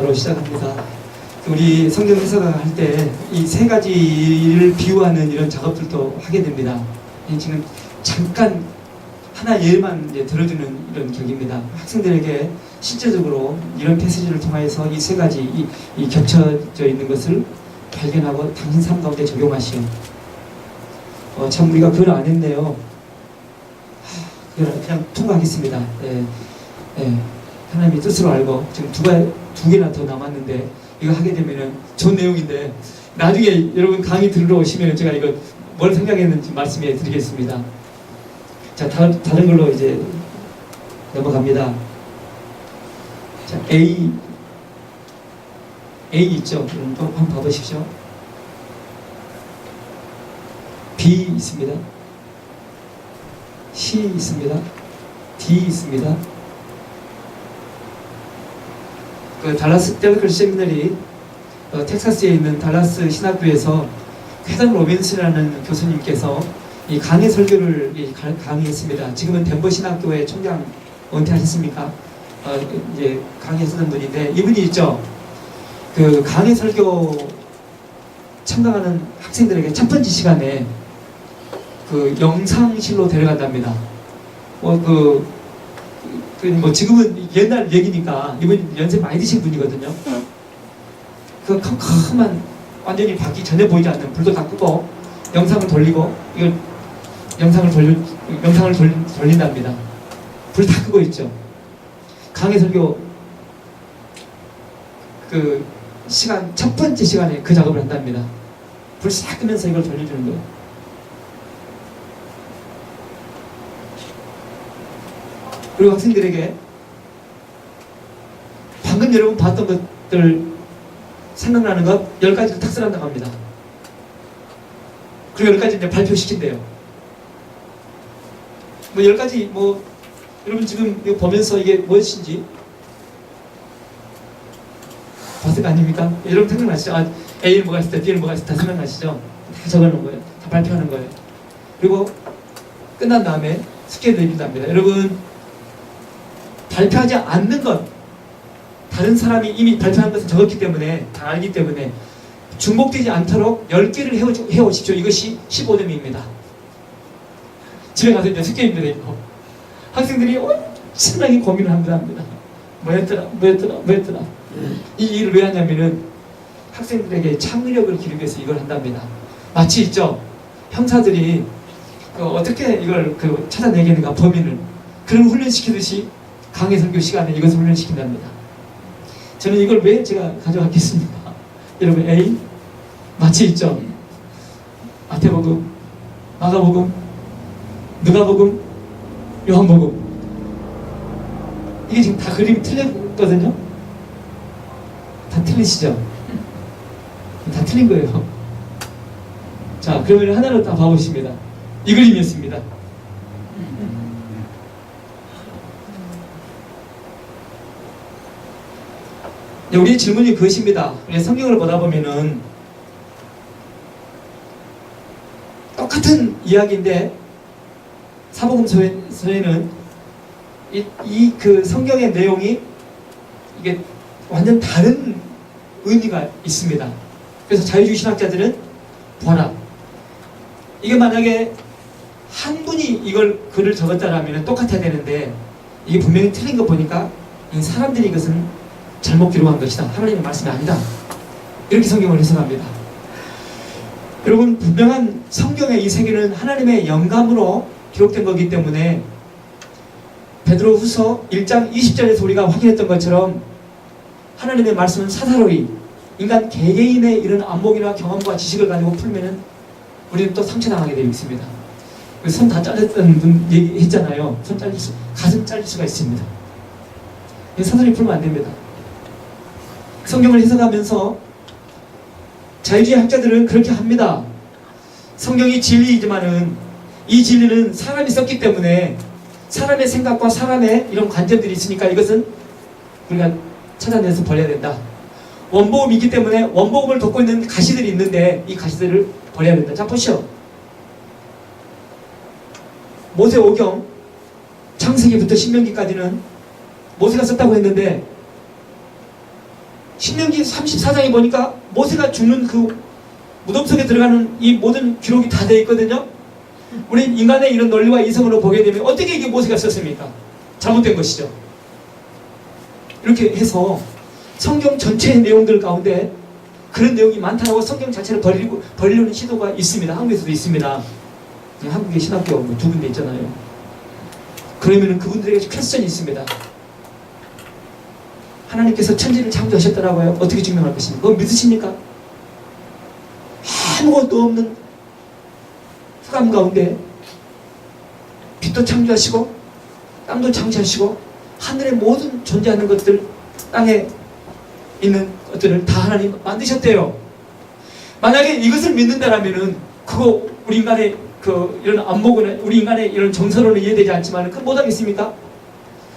바로 시작합니다. 우리 성경 해석을 할 때 이 세 가지를 비유하는 이런 작업들도 하게 됩니다. 지금 잠깐 하나 예만 이제 들어주는 이런 격입니다. 학생들에게 실제적으로 이런 패시지를 통해서 이 세 가지 이 겹쳐져 있는 것을 발견하고 당신 삶 가운데 적용하시오. 참 우리가 그걸 안 했네요. 그냥 통과하겠습니다. 예, 예. 하나님이 뜻으로 알고 지금 두 개나 더 남았는데 이거 하게 되면은 좋은 내용인데 나중에 여러분 강의 들으러 오시면 제가 이거 뭘 생각했는지 말씀해 드리겠습니다. 자, 다른 걸로 이제 넘어갑니다. 자, A 있죠? 또 한번 봐보십시오. B 있습니다. C 있습니다. D 있습니다. 그 달라스 테올로지컬 세미너리 텍사스에 있는 달라스 신학교에서 회장 로빈슨이라는 교수님께서 이 강의 설교를 강의했습니다. 지금은 덴버 신학교의 총장 은퇴하셨습니까? 이제 강의했었던 분인데 이분이 있죠. 그 강의 설교 참가하는 학생들에게 첫 번째 시간에 그 영상실로 데려간답니다. 뭐 지금은 옛날 얘기니까 이분 연세 많이 드신 분이거든요. 그 컴컴한 완전히 밖이 전혀 보이지 않는 불도 다 끄고 영상을 돌리고 이걸 영상을 돌린답니다. 불 다 끄고 있죠. 강의 설교 그 시간 첫 번째 시간에 그 작업을 한답니다. 불 싹 끄면서 이걸 돌려주는 거예요. 그리고 학생들에게 방금 여러분 봤던 것들 생각나는 것 10가지를 탁설한다고 합니다. 그리고 10가지 이제 발표시킨대요. 뭐 10가지 뭐 여러분 지금 이거 보면서 이게 무엇인지 봤을 거 아닙니까? 여러분 생각나시죠? A는 뭐가 있을 때 B는 뭐가 있을 때 다 생각나시죠? 다 적어놓은 거예요. 다 발표하는 거예요. 그리고 끝난 다음에 스케일을 내린답니다. 여러분 발표하지 않는 것, 다른 사람이 이미 발표한 것을 적었기 때문에 다 알기 때문에 중복되지 않도록 10개를 해오십시오. 이것이 15점입니다. 집에 가서 이제 스케일을 내리고 학생들이 엄청나게 고민을 합니다. 뭐였더라. 이 일을 왜 하냐면은 학생들에게 창의력을 기르기 위해서 이걸 한답니다. 마치 있죠. 형사들이 어떻게 이걸 찾아내겠는가 범인을 그런 훈련시키듯이 강의 설교 시간에 이것을 훈련시킨답니다. 저는 이걸 왜 제가 가져왔겠습니까? 여러분 A 마치 있죠. 마태복음, 마가복음, 누가복음, 요한복음 이게 지금 다 그림이 틀렸거든요. 다 틀리시죠? 다 틀린 거예요. 자, 그러면 하나로 다 봐보십니다. 이 그림이었습니다. 우리의 질문이 그것입니다. 우리 성경을 보다 보면은 똑같은 이야기인데 사복음서에는 그 성경의 내용이 이게 완전 다른 의미가 있습니다. 그래서 자유주의 신학자들은 보라, 이게 만약에 한 분이 이걸 글을 적었다라면 똑같아야 되는데 이게 분명히 틀린 거 보니까 이 사람들이 이것은 잘못 기록한 것이다. 하나님의 말씀이 아니다. 이렇게 성경을 해석합니다. 여러분 분명한 성경의 이 세계는 하나님의 영감으로 기록된 거기 때문에 베드로후서 1장 20절에서 우리가 확인했던 것처럼 하나님의 말씀은 사사로이 인간 개개인의 이런 안목이나 경험과 지식을 가지고 풀면은 우리는 또 상처당하게 되어 있습니다. 손 다 잘렸던 분 얘기했잖아요. 가슴 잘릴 수가 있습니다. 사사로이 풀면 안 됩니다. 성경을 해석하면서 자유주의 학자들은 그렇게 합니다. 성경이 진리이지만은 이 진리는 사람이 썼기 때문에 사람의 생각과 사람의 이런 관점들이 있으니까 이것은 우리가 찾아내서 버려야 된다. 원복음이기 때문에 원복음을 돕고 있는 가시들이 있는데 이 가시들을 버려야 된다. 자, 보시오. 모세오경 창세기부터 신명기까지는 모세가 썼다고 했는데 신명기 34장에 보니까 모세가 죽는 그 무덤 속에 들어가는 이 모든 기록이 다 되어 있거든요. 우리 인간의 이런 논리와 이성으로 보게 되면 어떻게 이게 모세가 썼습니까? 잘못된 것이죠. 이렇게 해서 성경 전체의 내용들 가운데 그런 내용이 많다고 성경 자체를 버리려는 시도가 있습니다. 한국에서도 있습니다. 한국의 신학교 뭐 두 군데 있잖아요. 그러면 그분들에게 퀘스천이 있습니다. 하나님께서 천지를 창조하셨더라고요. 어떻게 증명할 것입니까? 그거 믿으십니까? 아무것도 없는 흑암 가운데 빛도 창조하시고 땅도 창조하시고 하늘의 모든 존재하는 것들, 땅에 있는 것들을 다 하나님 만드셨대요. 만약에 이것을 믿는다라면은 그거 우리 인간의 이런 안목은 우리 인간의 이런 정서로는 이해되지 않지만 그건 못하겠습니까?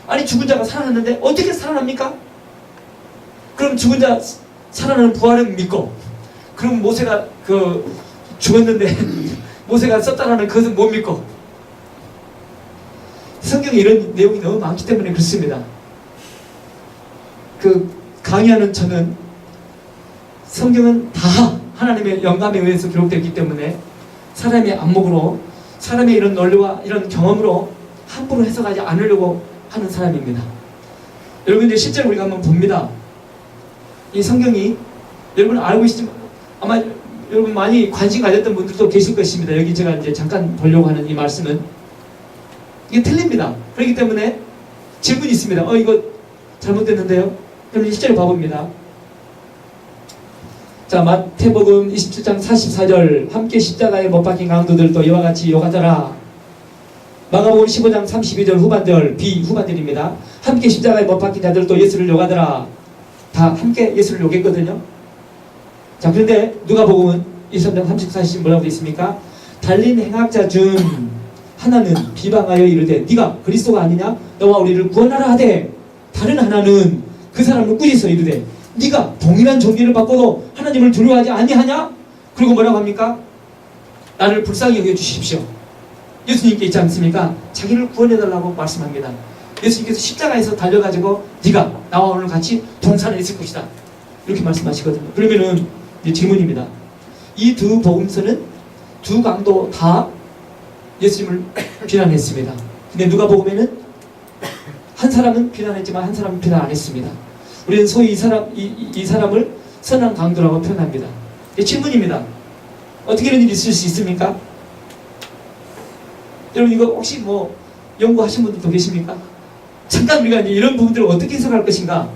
아니 죽은 자가 살아났는데 어떻게 살아납니까? 그럼 죽은 자 살아나는 부활은 믿고, 그럼 모세가 죽었는데 모세가 썼다라는 그것은 못 믿고, 성경에 이런 내용이 너무 많기 때문에 그렇습니다. 강의하는 저는 성경은 다 하나님의 영감에 의해서 기록되었기 때문에 사람의 안목으로, 사람의 이런 논리와 이런 경험으로 함부로 해석하지 않으려고 하는 사람입니다. 여러분 이제 실제로 우리가 한번 봅니다. 이 성경이 여러분 알고 계시지만 아마 여러분 많이 관심 가졌던 분들도 계실 것입니다. 여기 제가 이제 잠깐 보려고 하는 이 말씀은 이게 틀립니다. 그렇기 때문에 질문이 있습니다. 이거 잘못됐는데요? 여러분 실제로 봐봅니다. 자, 마태복음 27장 44절 함께 십자가에 못 박힌 강도들도 이와 같이 요가더라. 마가복음 15장 32절 후반절, 비후반절입니다. 함께 십자가에 못 박힌 자들도 예수를 요가더라. 다 함께 예수를 요겠거든요. 자, 그런데 누가복음은 23장 34절 뭐라고 되어 있습니까? 달린 행악자 중 하나는 비방하여 이르되 네가 그리스도가 아니냐? 너와 우리를 구원하라 하되 다른 하나는 그 사람을 꾸짖어 이르되 네가 동일한 종기를 받고도 하나님을 두려워하지 아니하냐? 그리고 뭐라고 합니까? 나를 불쌍히 여겨주십시오. 예수님께 있지 않습니까? 자기를 구원해달라고 말씀합니다. 예수님께서 십자가에서 달려가지고 네가 나와 오늘 같이 동산에 있을 것이다, 이렇게 말씀하시거든요. 그러면은 이제 질문입니다. 이 두 복음서는 두 강도 다 예수님을 비난했습니다. 근데 누가복음에는 한 사람은 비난했지만 한 사람은 비난 안 했습니다. 우리는 소위 이 사람을 선한 강도라고 표현합니다. 질문입니다. 어떻게 이런 일이 있을 수 있습니까? 여러분 이거 혹시 뭐 연구하신 분들도 계십니까? 잠깐 우리가 이제 이런 부분들을 어떻게 해석할 것인가?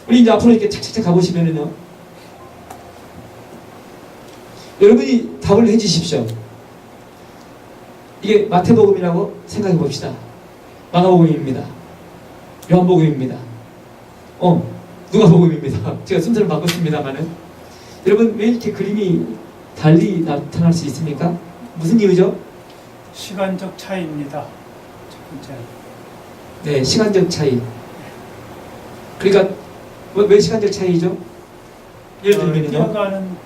우리 이제 앞으로 이렇게 착착착 가보시면은요, 여러분이 답을 해주십시오. 이게 마태복음이라고 생각해 봅시다. 마가복음입니다. 요한복음입니다. 누가복음입니다. 제가 순서를 바꿨습니다만은 여러분 왜 이렇게 그림이 달리 나타날 수 있습니까? 무슨 이유죠? 시간적 차이입니다. 첫 번째. 네, 시간적 차이. 그러니까 왜 시간적 차이죠? 예를 들면요. 뛰어가는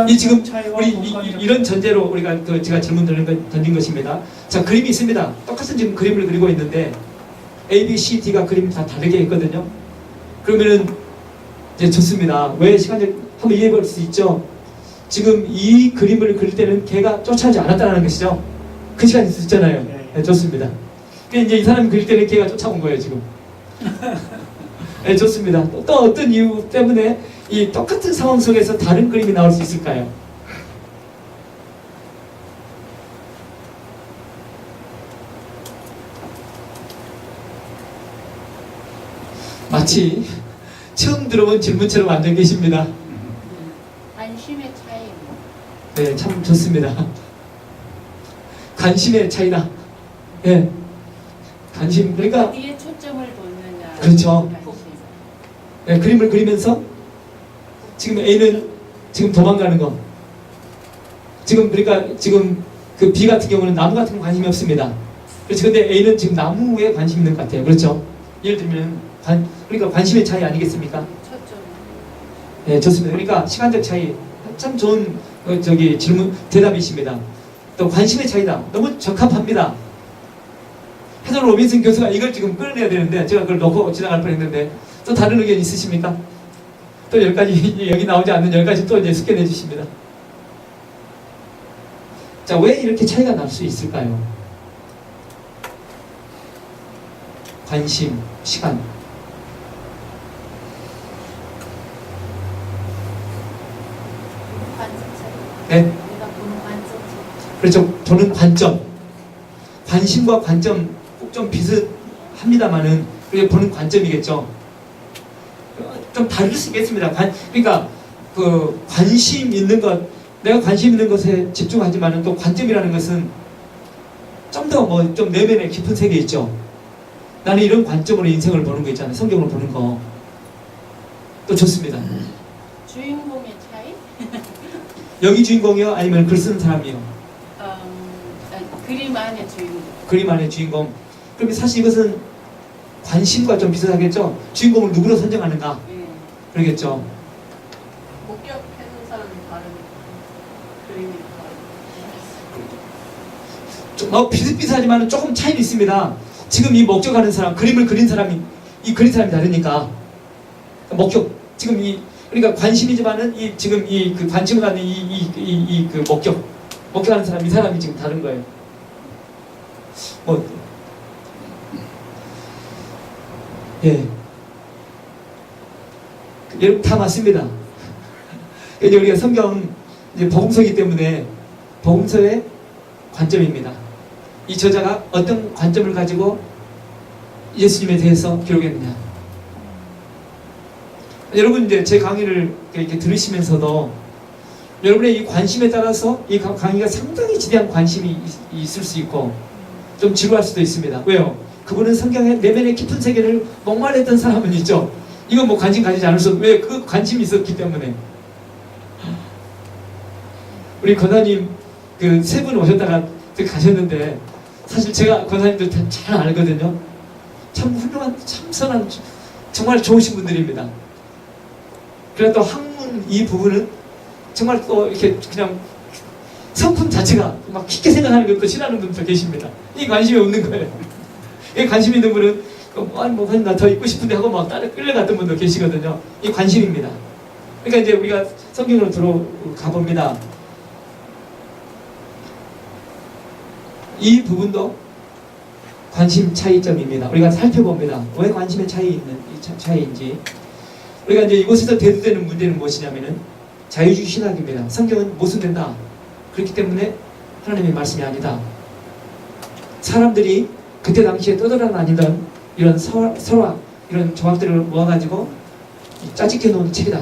이 지금 차이와 우리 공간적 이런 전제로 우리가 제가 질문 던진 것입니다. 자, 그림이 있습니다. 똑같은 지금 그림을 그리고 있는데 A, B, C, D가 그림이 다 다르게 있거든요. 그러면은 이제 좋습니다. 왜 시간적 한번 이해해 볼 수 있죠? 지금 이 그림을 그릴 때는 걔가 쫓아오지 않았다는 것이죠. 그 시간이 있었잖아요. 네, 좋습니다. 근데 이제 이 사람이 그릴 때는 걔가 쫓아온 거예요, 지금. 네, 좋습니다. 또 어떤 이유 때문에 이 똑같은 상황 속에서 다른 그림이 나올 수 있을까요? 마치 처음 들어본 질문처럼 앉아 계십니다. 관심의 차이. 네, 참 좋습니다. 관심의 차이다. 예. 네. 관심, 그러니까 어디에 초점을 뒀느냐. 그렇죠. 네, 그림을 그리면서 지금 A는 지금 도망가는 거. 지금 그러니까 지금 그 B 같은 경우는 나무 같은 건 관심이 없습니다. 그렇죠. 근데 A는 지금 나무에 관심 있는 것 같아요. 그렇죠. 예를 들면 그러니까 관심의 차이 아니겠습니까? 초점. 네, 좋습니다. 그러니까 시간적 차이 참 좋은 대답이십니다. 또 관심의 차이다. 너무 적합합니다. 해서 토론 로빈슨 교수가 이걸 지금 끌어내야 되는데 제가 그걸 놓고 지나갈 뻔했는데 또 다른 의견 있으십니까? 또 10가지 여기 나오지 않는 10가지 또 이제 숙견해 주십니다. 자, 왜 이렇게 차이가 날 수 있을까요? 관심, 시간. 관점 차이. 네? 우리가 보는 관점 차이. 그렇죠. 보는 관점. 관심과 관점 꼭 좀 비슷합니다만은 그게 보는 관점이겠죠. 좀 다를 수 있겠습니다. 그러니까 그 관심 있는 것, 내가 관심 있는 것에 집중하지만은 또 관점이라는 것은 좀 더 뭐 좀 내면의 깊은 세계 있죠. 나는 이런 관점으로 인생을 보는 거 있잖아요. 성경을 보는 거. 또 좋습니다. 주인공의 차이? 여기 주인공이요? 아니면 글 쓰는 사람이요? 그림 안의 주인공. 그림 안의 주인공. 그럼 사실 이것은 관심과 좀 비슷하겠죠? 주인공을 누구로 선정하는가? 예. 그러겠죠. 목격 해놓은 사람이 다르니까. 그림이 다르니까. 비슷비슷하지만 조금 차이는 있습니다. 지금 이 목격하는 사람, 그림을 그린 사람이, 이 그린 사람이 다르니까. 목격, 지금 그러니까 관심이지만은 지금 그 관심을 갖는 그 목격하는 사람, 이 사람이 지금 다른 거예요. 예. 여러분 다 맞습니다. 이제 우리가 성경, 이제 복음서이기 때문에 복음서의 관점입니다. 이 저자가 어떤 관점을 가지고 예수님에 대해서 기록했느냐. 여러분 이제 제 강의를 이렇게 들으시면서도 여러분의 이 관심에 따라서 이 강의가 상당히 지대한 관심이 있을 수 있고 좀 지루할 수도 있습니다. 왜요? 그분은 성경의 내면의 깊은 세계를 목말랐던 사람은 있죠. 이건 뭐 관심 가지지 않을 수 없고 왜? 그 관심이 있었기 때문에. 우리 권사님 그 세 분 오셨다가 가셨는데 사실 제가 권사님들 잘 알거든요. 참 훌륭한, 참 선한, 정말 좋으신 분들입니다. 그래 또 학문 이 부분은 정말 또 이렇게 그냥 성품 자체가 막 깊게 생각하는 것도 싫어하는 분도 계십니다. 이 관심이 없는 거예요. 이 관심 있는 분은 아니 뭐 나 더 있고 싶은데 하고 막 따라 끌려갔던 분도 계시거든요. 이 관심입니다. 그러니까 이제 우리가 성경으로 들어가 봅니다. 이 부분도 관심 차이점입니다. 우리가 살펴봅니다. 왜 관심의 차이인지. 우리가 이제 이곳에서 대두되는 문제는 무엇이냐면은 자유주의 신학입니다. 성경은 모순된다. 그렇기 때문에 하나님의 말씀이 아니다. 사람들이 그때 당시에 떠돌아다니던 이런 설화, 이런 조각들을 모아가지고 짜집게 놓은 책이다.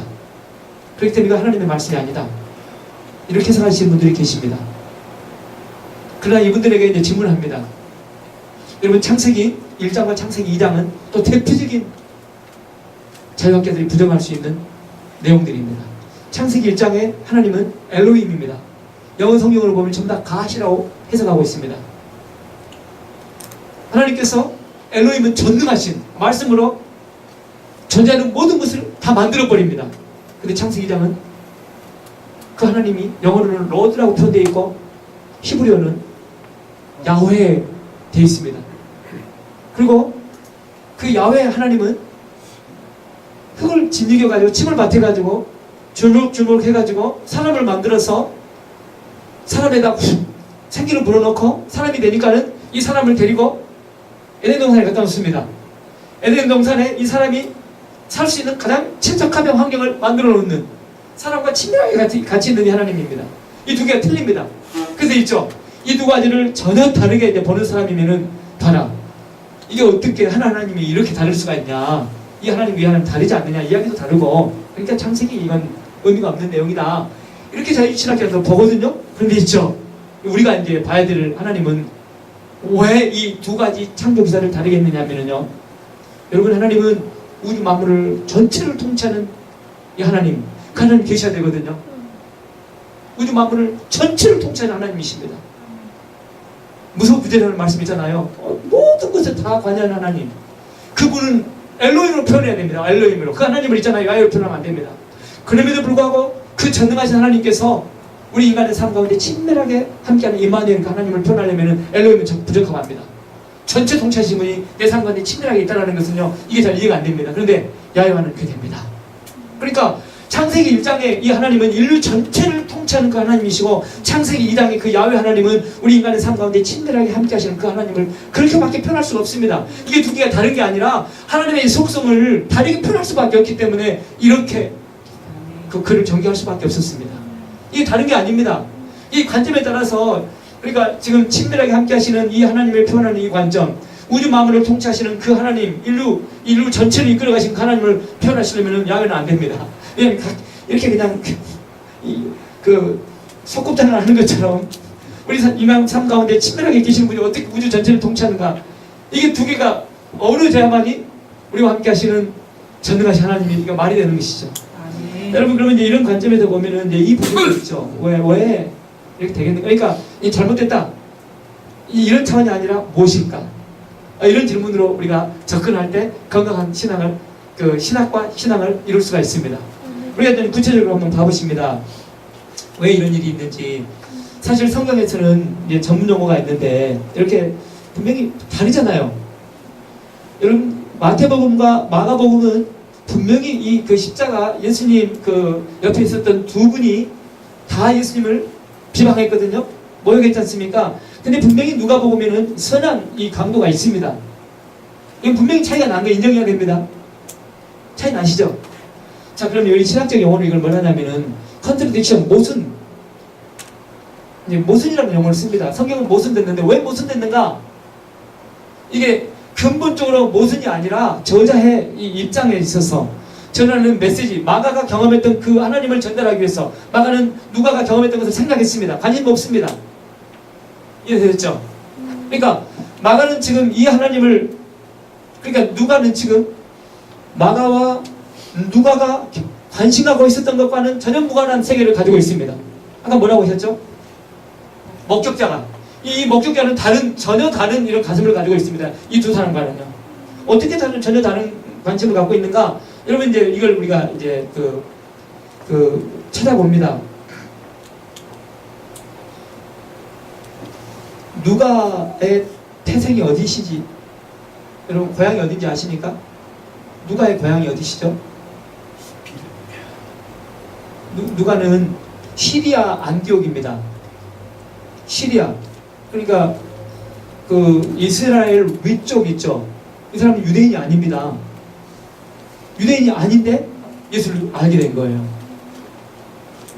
그렇기 때문에 이거 하나님의 말씀이 아니다. 이렇게 생각하시는 분들이 계십니다. 그러나 이분들에게 이제 질문합니다. 여러분 창세기 1장과 창세기 2장은 또 대표적인 자유학자들이 부정할 수 있는 내용들입니다. 창세기 1장에 하나님은 엘로힘입니다. 영어 성경으로 보면 전부 다 가시라고 해석하고 있습니다. 하나님께서 엘로힘은 전능하신 말씀으로 존재하는 모든 것을 다 만들어버립니다. 근데 창세기 2장은 그 하나님이 영어로는 로드라고 표현되어 있고 히브리어는 야훼 되어 있습니다. 그리고 그 야훼 하나님은 흙을 짓이겨가지고 침을 밭해가지고 주물주물 해가지고 사람을 만들어서 사람에다 생기를 불어넣고 사람이 되니까는 이 사람을 데리고 에덴 동산에 갖다 놓습니다. 에덴 동산에 이 사람이 살 수 있는 가장 친척한 환경을 만들어 놓는 사람과 친밀하게 같이 있는 이 하나님입니다. 이 두 개가 틀립니다. 그래서 있죠. 이 두 가지를 전혀 다르게 이제 보는 사람이면은 봐라. 이게 어떻게 하나님이 이렇게 다를 수가 있냐. 이 하나님 이 하나님 다르지 않느냐. 이야기도 다르고. 그러니까 창세기 이건 의미가 없는 내용이다. 이렇게 자유신학자들도 보거든요. 그런데 있죠. 우리가 이제 봐야 될 하나님은 왜 이 두 가지 창조 기사를 다르게 했느냐면요. 여러분 하나님은 우주 만물을 전체를 통치하는 이 하나님. 그 하나님 계셔야 되거든요. 우주 만물을 전체를 통치하는 하나님이십니다. 무소부재라는 말씀 있잖아요. 모든 것을 다 관여하는 하나님. 그분은 엘로힘으로 표현해야 됩니다. 엘로힘으로. 그 하나님을 있잖아요. 야훼로 표현하면 안 됩니다. 그럼에도 불구하고 그 전능하신 하나님께서 우리 인간의 삶 가운데 친밀하게 함께하는 임마누엘 그 하나님을 표현하려면 엘로힘은 부족하고 합니다. 전체 통치하시는 분이 내 삶 가운데 친밀하게 있다는 것은요, 이게 잘 이해가 안 됩니다. 그런데 야훼와는 그게 됩니다. 그러니까 창세기 1장에 이 하나님은 인류 전체를 통치하는 그 하나님이시고, 창세기 2장에 그 야훼 하나님은 우리 인간의 삶 가운데 친밀하게 함께 하시는 그 하나님을 그렇게밖에 표현할 수가 없습니다. 이게 두 개가 다른 게 아니라 하나님의 속성을 다르게 표현할 수밖에 없기 때문에 이렇게 그 글을 전개할 수밖에 없었습니다. 이게 다른 게 아닙니다. 이 관점에 따라서, 그러니까 지금 친밀하게 함께 하시는 이 하나님을 표현하는 이 관점, 우주 만물을 통치하시는 그 하나님, 인류 전체를 이끌어 가신 그 하나님을 표현하시려면 야훼는 안 됩니다. 왜냐하면 이렇게 그냥 속곱장을 하는 것처럼 우리 인간 삶 가운데 친밀하게 계시는 분이 어떻게 우주 전체를 통치하는가, 이게 두 개가 어우러져야만이 우리와 함께 하시는 전능하신 하나님이 이거 말이 되는 것이죠. 여러분, 그러면 이제 이런 관점에서 보면은 이제 이 부분이 있죠. 왜 이렇게 되겠는가? 그러니까 이 잘못됐다, 이런 차원이 아니라 무엇일까? 이런 질문으로 우리가 접근할 때 건강한 신앙을, 신학과 신앙을 이룰 수가 있습니다. 우리가 일단 구체적으로 한번 봐보십니다. 왜 이런 일이 있는지. 사실 성경에서는 이제 전문 용어가 있는데 이렇게 분명히 다르잖아요. 여러분, 마태복음과 마가복음은 분명히 이 십자가, 예수님 옆에 있었던 두 분이 다 예수님을 비방했거든요. 모욕했지 않습니까? 근데 분명히 누가복음에는 선한 이 강도가 있습니다. 이건 분명히 차이가 난 거 인정해야 됩니다. 차이 나시죠? 자, 그럼 여기 신학적 용어로 이걸 뭘 하냐면은 컨트라딕션, 모순. 이제 모순이라는 용어를 씁니다. 성경은 모순됐는데 왜 모순됐는가? 이게 근본적으로 모순이 아니라 저자의 이 입장에 있어서 전하는 메시지, 마가가 경험했던 그 하나님을 전달하기 위해서 마가는 누가가 경험했던 것을 생각했습니다. 관심 없습니다. 이해되셨죠? 그러니까 마가는 지금 이 하나님을, 그러니까 누가는 지금 마가와 누가가 관심하고 있었던 것과는 전혀 무관한 세계를 가지고 있습니다. 아까 뭐라고 하셨죠? 목격자가, 이 목격자는 전혀 다른 이런 가슴을 가지고 있습니다. 이 두 사람과는요. 어떻게 전혀 다른 관심을 갖고 있는가? 여러분, 이제 이걸 우리가 이제 찾아봅니다. 누가의 태생이 어디시지? 여러분, 고향이 어딘지 아십니까? 누가의 고향이 어디시죠? 누가는 시리아 안디옥입니다. 시리아. 그러니까 이스라엘 위쪽 있죠. 이 사람은 유대인이 아닙니다. 유대인이 아닌데 예수를 알게 된 거예요.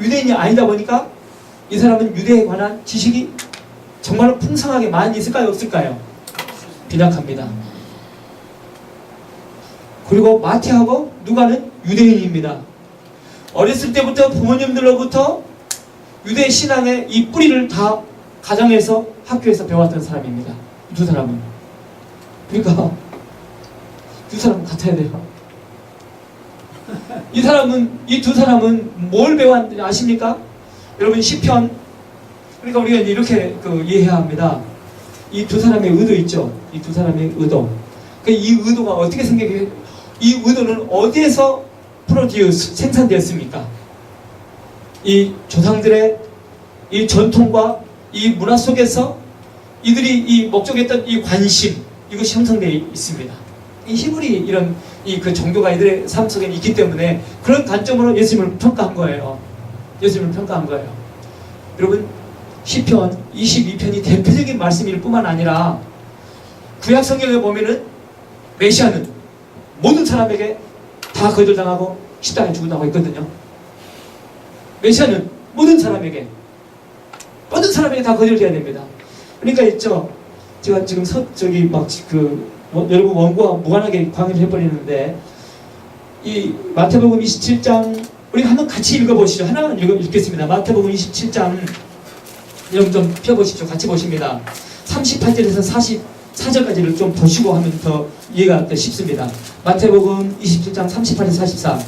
유대인이 아니다 보니까 이 사람은 유대에 관한 지식이 정말로 풍성하게 많이 있을까요? 없을까요? 빈약합니다. 그리고 마태하고 누가는 유대인입니다. 어렸을 때부터 부모님들로부터 유대 신앙의 이 뿌리를 다 가정에서, 학교에서 배웠던 사람입니다. 두 사람은. 그러니까 두 사람은 같아야 돼요. 이 두 사람은 뭘 배웠는지 아십니까? 여러분, 시편, 그러니까 우리가 이제 이렇게 이해해야 합니다. 이 두 사람의 의도 있죠. 이 두 사람의 의도. 이 의도가 어떻게 생겨요? 이 의도는 어디에서 생산되었습니까? 이 조상들의 이 전통과 이 문화 속에서 이들이 이 목적했던 이 관심, 이것이 형성되어 있습니다. 이 히브리 이런 종교가 이들의 삶 속에 있기 때문에 그런 관점으로 예수님을 평가한 거예요. 예수님을 평가한 거예요. 여러분, 시편 22편이 대표적인 말씀일 뿐만 아니라 구약 성경에 보면은 메시아는 모든 사람에게 다 거절당하고 십자가에 죽는다고 했거든요. 메시아는 모든 사람에게 다 거절돼야 됩니다. 그러니까 있죠. 제가 지금 여러분 원고와 무관하게 강의를 해버리는데, 이 마태복음 27장 우리 한번 같이 읽어보시죠. 하나만 읽겠습니다. 마태복음 27장 여러분 좀 펴보십시오. 같이 보십니다. 38절에서 44절까지를 좀 보시고 하면 더 이해가 더 쉽습니다. 마태복음 27장 38에서 44.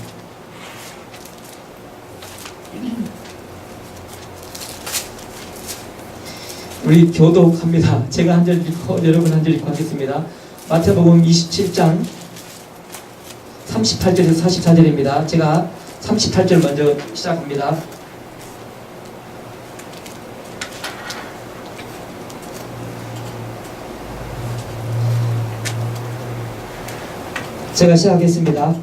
우리 교독합니다. 제가 한 절 읽고 여러분 한 절 읽고 하겠습니다. 마태복음 27장 38절에서 44절입니다. 제가 38절 먼저 시작합니다. 제가 시작하겠습니다.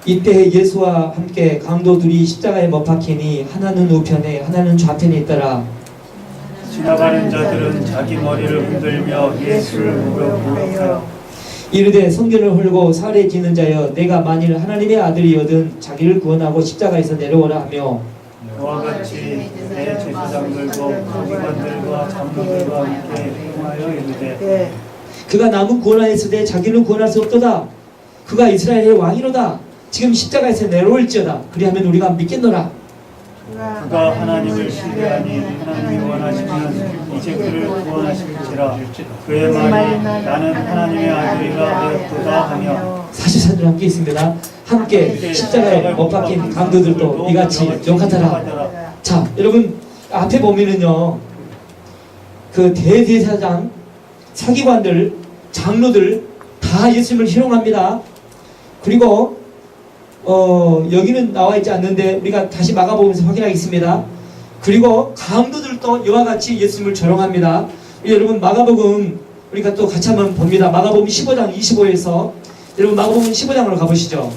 이때 예수와 함께 강도들이 십자가에 못 박히니 하나는 우편에 하나는 좌편에 있더라. 지나가는 자들은 자기 머리를 흔들며 예수를 모욕하여 이르되 성전을 헐고 살에 지는 자여 내가 만일 하나님의 아들이거든 자기를 구원하고 십자가에서 내려오라 하며 그와 같이 내 제사장들도 서기관들과 장로들과 함께 행하여 이르되 그가 남은 구원하였으되 자기는 구원할 수 없도다. 그가 이스라엘의 왕이로다. 지금 십자가에서 내려올지어다. 그리하면 우리가 믿겠노라. 그가 하나님을 신뢰하니 하나님이 원하시면 이제 그를 구원하실지라. 그의 말이 나는 하나님의 아들이라 하였도다 하며 43절 함께 있습니다. 함께 십자가에 못 박힌 강도들도 이같이 욕하더라. 자, 여러분 앞에 보면은요, 그 대제사장, 서기관들, 장로들 다 예수님을 희롱합니다. 그리고 여기는 나와 있지 않는데 우리가 다시 마가복음에서 확인하겠습니다. 그리고 강도들도 이와 같이 예수님을 조롱합니다. 여러분 마가복음 우리가 또 같이 한번 봅니다. 마가복음 15장 25에서 여러분 마가복음 15장으로 가보시죠.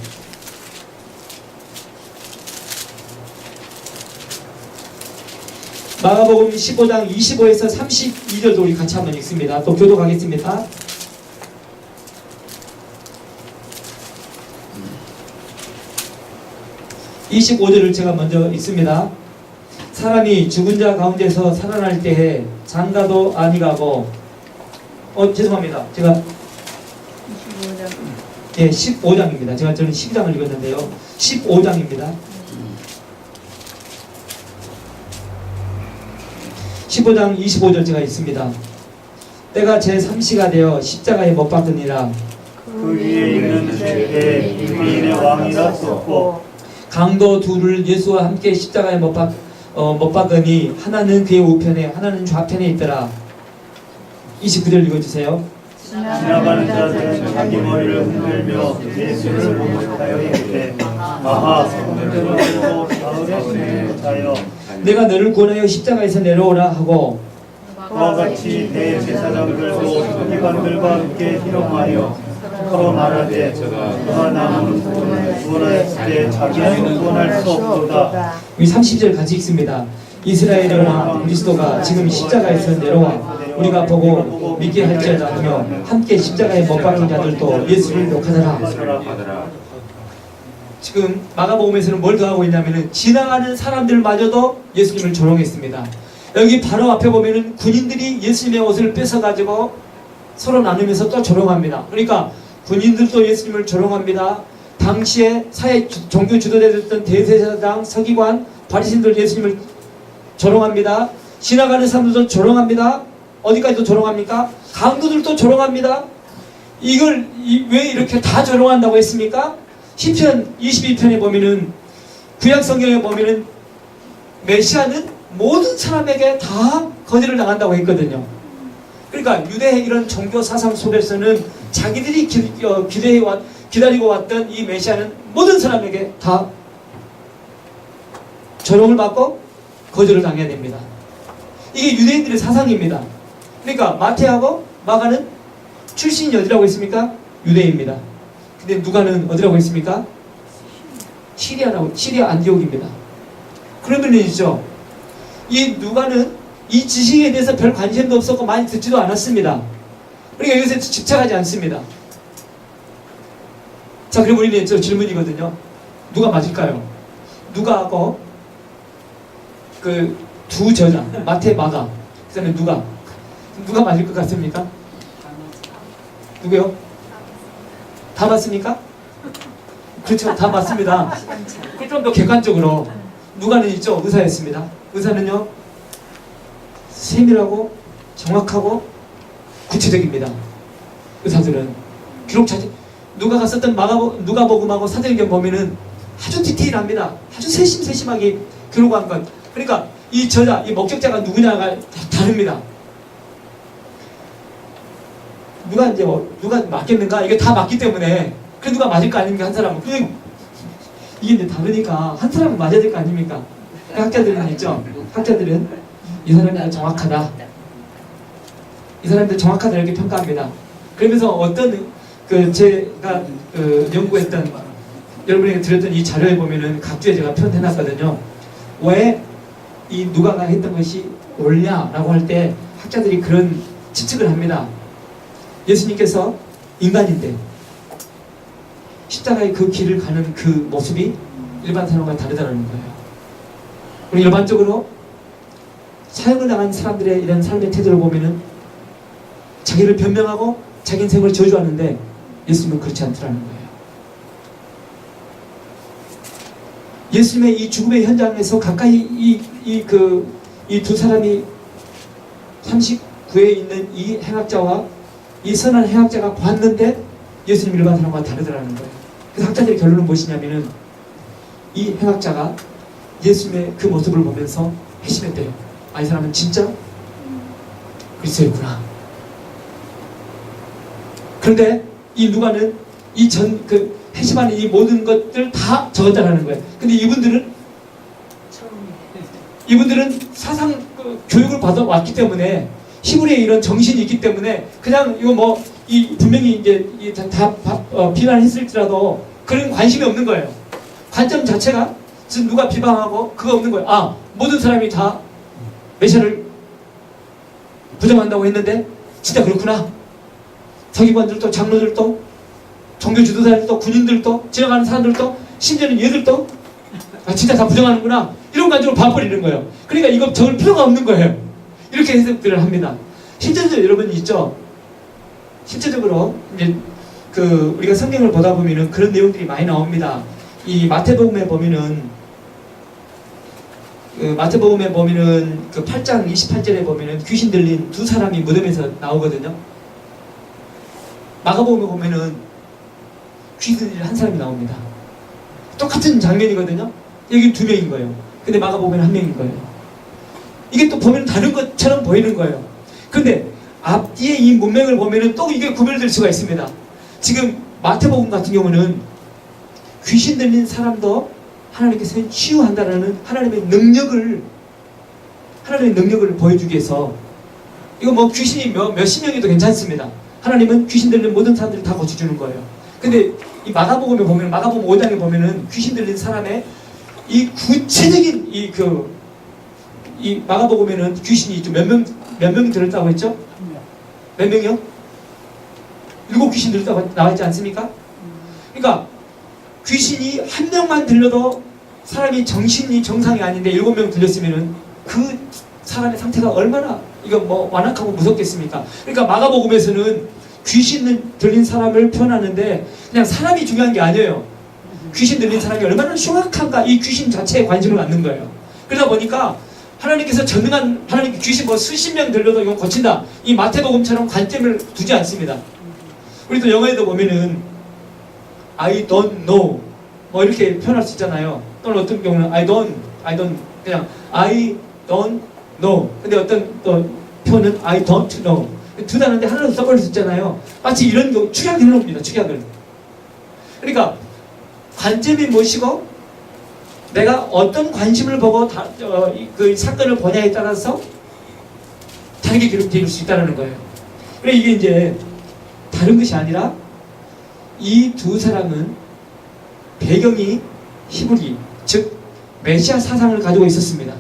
마가복음 15장 25에서 32절도 우리 같이 한번 읽습니다. 또 교독하겠습니다. (25절을) 제가 먼저 읽습니다. 사람이 죽은 자 가운데서 살아날 때에 장가도 아니 가고 죄송합니다. 제가 25장. 예, 15장입니다. 저는 12장을 읽었는데요. 15장입니다. 15장 25절 제가 읽습니다. 때가 제3시가 되어 십자가에 못 박으니라. 그 위에 있는 죄에 유대인의 왕이라 썼고 강도 둘을 예수와 함께 십자가에 못 박으니 하나는 그의 우편에 하나는 좌편에 있더라. 29절 읽어주세요. 지나가는 자들은 자기 머리를 흔들며 예수를 모욕하여 이르되 아하 성들로 가을에 숨는 자여 내가 너를 구원하여 십자가에서 내려오라 하고 그와 같이 내 제사장들도 서기관들과 함께 희롱하여 서로 말하되 그가 남은 구원하였을 때 자기는 구원할 수 없도다. 이 30절 같이 읽습니다. 이스라엘의 왕 그리스도가 지금 십자가에서 내려와 우리가 보고 믿게 할지어다 하며 함께 십자가에 못 박힌 자들도 예수를 욕하더라. 지금 마가복음에서는 뭘 더하고 있냐면은 지나가는 사람들마저도 예수님을 조롱했습니다. 여기 바로 앞에 보면은 군인들이 예수님의 옷을 뺏어가지고 서로 나누면서 또 조롱합니다. 그러니까 군인들도 예수님을 조롱합니다. 당시에 사회 종교 주도되었던 대제사장, 서기관, 바리새인들 예수님을 조롱합니다. 지나가는 사람들도 조롱합니다. 어디까지도 조롱합니까? 강도들도 조롱합니다. 이걸 왜 이렇게 다 조롱한다고 했습니까? 시편 22편에 보면은 구약 성경에 보면은 메시아는 모든 사람에게 다 거절을 당한다고 했거든요. 그러니까 유대의 이런 종교 사상 속에서는 자기들이 기다리고 왔던 이 메시아는 모든 사람에게 다 조롱을 받고 거절을 당해야 됩니다. 이게 유대인들의 사상입니다. 그러니까 마태하고 마가는 출신이 어디라고 했습니까? 유대입니다. 근데 누가는 어디라고 했습니까? 시리아 안디옥입니다. 그러면은이죠, 이 누가는 이 지식에 대해서 별 관심도 없었고 많이 듣지도 않았습니다. 그러니까 여기서 집착하지 않습니다. 자, 그럼 우리는 저 질문이거든요. 누가 맞을까요? 누가하고 그 두 저자 마태, 마가, 그 다음에 누가 맞을 것 같습니까? 누구요? 다 맞습니까? 그렇죠, 다 맞습니다. 좀 더 객관적으로 누가는 있죠, 의사였습니다. 의사는요 세밀하고 정확하고 구체적입니다. 의사들은 기록자지. 누가가 썼던 누가복음하고 사도행전 보면은 아주 디테일합니다. 아주 세심하게 기록한 것. 그러니까 이 저자, 이 목격자가 누구냐가 다릅니다. 누가 맞겠는가? 이게 다 맞기 때문에 그 누가 맞을 거 아닙니까? 한 사람은 그냥 이게 이제 다르니까 한 사람은 맞아야 될 거 아닙니까? 학자들은 있죠. 학자들은 이 사람이 아주 정확하다. 이 사람들 정확하다 이렇게 평가합니다. 그러면서 어떤 제가 연구했던 여러분에게 드렸던 이 자료에 보면은 각주에 제가 표현해놨거든요. 왜 이 누가가 했던 것이 옳냐라고 할 때 학자들이 그런 추측을 합니다. 예수님께서 인간인데 십자가의 그 길을 가는 그 모습이 일반 사람과 다르다는 거예요. 그리고 일반적으로 사형을 당한 사람들의 이런 삶의 태도를 보면은 자기를 변명하고 자기 인생을 저주하는데 예수님은 그렇지 않더라는 거예요. 예수님의 이 죽음의 현장에서 가까이 이 두 사람이 39에 있는 이 행악자와 이 선한 행악자가 봤는데 예수님 일반 사람과 다르더라는 거예요. 그래서 학자들의 결론은 무엇이냐면은 이 행악자가 예수님의 그 모습을 보면서 회심했대요. 이 사람은 진짜 그리스도였구나. 그런데 이 누가는 회심하는 이 모든 것들 다 적었다라는 거예요. 근데 이분들은 사상 교육을 받아왔기 때문에 히브리의 이런 정신이 있기 때문에 그냥 이거 분명히 이제 다 비난했을지라도 그런 관심이 없는 거예요. 관점 자체가 지금 누가 비방하고 그거 없는 거예요. 모든 사람이 다 메시아를 부정한다고 했는데 진짜 그렇구나. 서기관들도 장로들도 종교 지도자들도 군인들도 지나가는 사람들도 심지어는 얘들도 진짜 다 부정하는구나. 이런 관점으로 봐버리는 거예요. 그러니까 이거 적을 필요가 없는 거예요. 이렇게 해석들을 합니다. 실제적으로 여러분 있죠. 실제적으로 이제 우리가 성경을 보다 보면은 그런 내용들이 많이 나옵니다. 이 마태복음에 보면은 그 8장 28절에 보면은 귀신 들린 두 사람이 무덤에서 나오거든요. 마가복음에 보면은 귀신 들린 한 사람이 나옵니다. 똑같은 장면이거든요. 여기 두 명인 거예요. 근데 마가복음에는 한 명인 거예요. 이게 또 보면 다른 것처럼 보이는 거예요. 근데 앞뒤에 이 문맥을 보면은 또 이게 구별될 수가 있습니다. 지금 마태복음 같은 경우는 귀신 들린 사람도 하나님께서 치유한다라는 하나님의 능력을 보여주기 위해서 이거 귀신이 몇십 명이도 괜찮습니다. 하나님은 귀신 들린 모든 사람들을 다 고쳐주는 거예요. 근데 이 마가복음에 보면 마가복음 5장에 보면은 귀신 들린 사람의 이 구체적인 이 마가복음에는 귀신이 몇 명이 들었다고 했죠? 몇 명이요? 7 귀신 들었다고 나와있지 않습니까? 그러니까 귀신이 한 명만 들려도 사람이 정신이 정상이 아닌데 7명 들렸으면은 그 사람의 상태가 얼마나 완악하고 무섭겠습니까? 그러니까 마가복음에서는 귀신 들린 사람을 표현하는데 그냥 사람이 중요한 게 아니에요. 귀신 들린 사람이 얼마나 흉악한가 이 귀신 자체에 관심을 갖는 거예요. 그러다 보니까 하나님께서 전능한 하나님 귀신 수십 명 들려도 이건 고친다. 이 마태복음처럼 관점을 두지 않습니다. 우리 또 영어에도 보면은 I don't know 이렇게 표현할 수 있잖아요. 또는 어떤 경우는 I don't 그냥 I don't know. 근데 어떤 또 표현은 I don't know. 두 단어인데 하나로 써버릴 수 있잖아요. 마치 이런 경우 축약을 해놓습니다. 축약을. 그러니까 관점이 무엇이고 내가 어떤 관심을 보고 그 사건을 보냐에 따라서 다르게 기록되어 수 있다는 거예요. 그래 이게 이제 다른 것이 아니라 이 두 사람은 배경이 히브리 즉 메시아 사상을 가지고 있었습니다.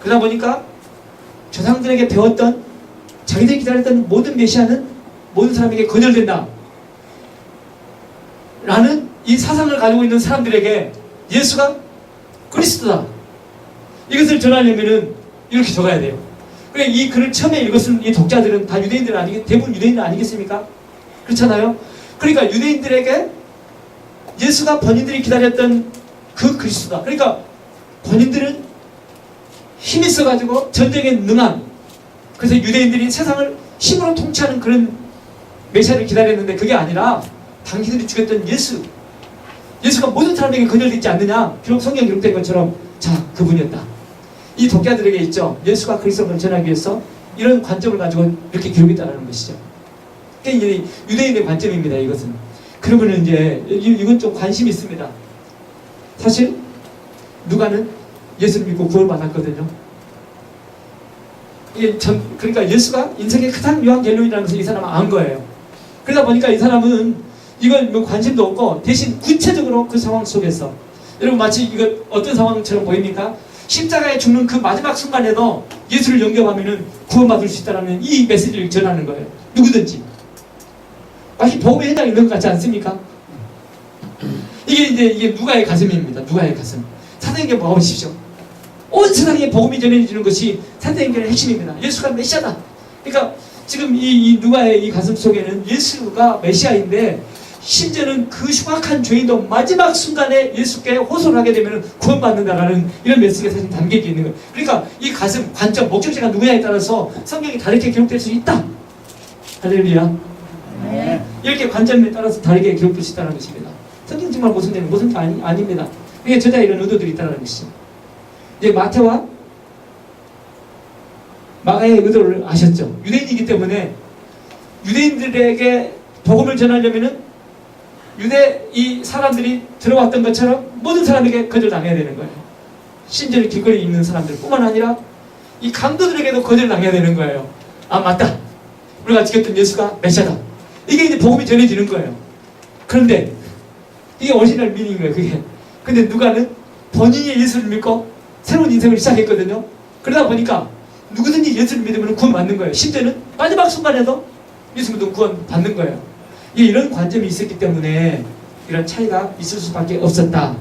그러다 보니까 조상들에게 배웠던 자기들이 기다렸던 모든 메시아는 모든 사람에게 거절된다 라는 이 사상을 가지고 있는 사람들에게 예수가 그리스도다 이것을 전하려면은 이렇게 적어야 돼요. 그래 이 글을 처음에 읽었을 이 독자들은 다 유대인들 대부분 유대인들 아니겠습니까? 그렇잖아요. 그러니까 유대인들에게 예수가 본인들이 기다렸던 그 그리스도다. 그러니까 본인들은 힘이 있어가지고 전쟁에 능한 그래서 유대인들이 세상을 힘으로 통치하는 그런 메시아를 기다렸는데 그게 아니라 당신들이 죽였던 예수가 모든 사람에게 거절되지 않느냐. 비록 성경에 기록된 것처럼 자 그분이었다. 이 독자들에게 있죠. 예수가 그리스도를 전하기 위해서 이런 관점을 가지고 이렇게 기록했다는 것이죠. 그게 이제 유대인의 관점입니다. 이것은. 그러면 이제 이건 좀 관심이 있습니다. 사실 누가는 예수를 믿고 구원받았거든요. 이게 그러니까 예수가 인생의 가장 유한 갤론이라는 것을 이 사람은 안 거예요. 그러다 보니까 이 사람은 이건 뭐 관심도 없고 대신 구체적으로 그 상황 속에서 여러분 마치 이거 어떤 상황처럼 보입니까? 십자가에 죽는 그 마지막 순간에도 예수를 영접하면은 구원받을 수 있다는 이 메시지를 전하는 거예요. 누구든지. 마치 복음의 현장에 있는 것 같지 않습니까? 이게 누가의 가슴입니다. 누가의 가슴. 사도행전 보십시오. 온 세상에 복음이 전해지는 것이 사도행전의 핵심입니다. 예수가 메시아다. 그러니까 지금 이 누가의 이 가슴 속에는 예수가 메시아인데 심지어는 그 흉악한 죄인도 마지막 순간에 예수께 호소를 하게 되면 구원받는다라는 이런 메시지가 사실 담겨져 있는 거예요. 그러니까 이 가슴, 관점, 목적지가 누구냐에 따라서 성경이 다르게 기록될 수 있다. 할렐루야. 네. 이렇게 관점에 따라서 다르게 기록될 수 있다는 것입니다. 성경 정말 모순되는 모순도 아닙니다. 이게 저자 이런 의도들이 있다는 것이죠. 이제 마태와 마가의 의도를 아셨죠. 유대인이기 때문에 유대인들에게 복음을 전하려면은 유대 이 사람들이 들어왔던 것처럼 모든 사람에게 거절당해야 되는 거예요. 심지어 길거리에 있는 사람들뿐만 아니라 이 강도들에게도 거절당해야 되는 거예요. 아 맞다. 우리가 지켰던 예수가 메시아다. 이게 이제 복음이 전해지는 거예요. 그런데 이게 오리지널 미닝인 거예요. 그게. 근데 누가는 본인이 예수를 믿고 새로운 인생을 시작했거든요. 그러다 보니까 누구든지 예수를 믿으면 구원 받는 거예요. 심지어는 마지막 순간에도 예수 믿으면 구원 받는 거예요. 이런 관점이 있었기 때문에 이런 차이가 있을 수밖에 없었다.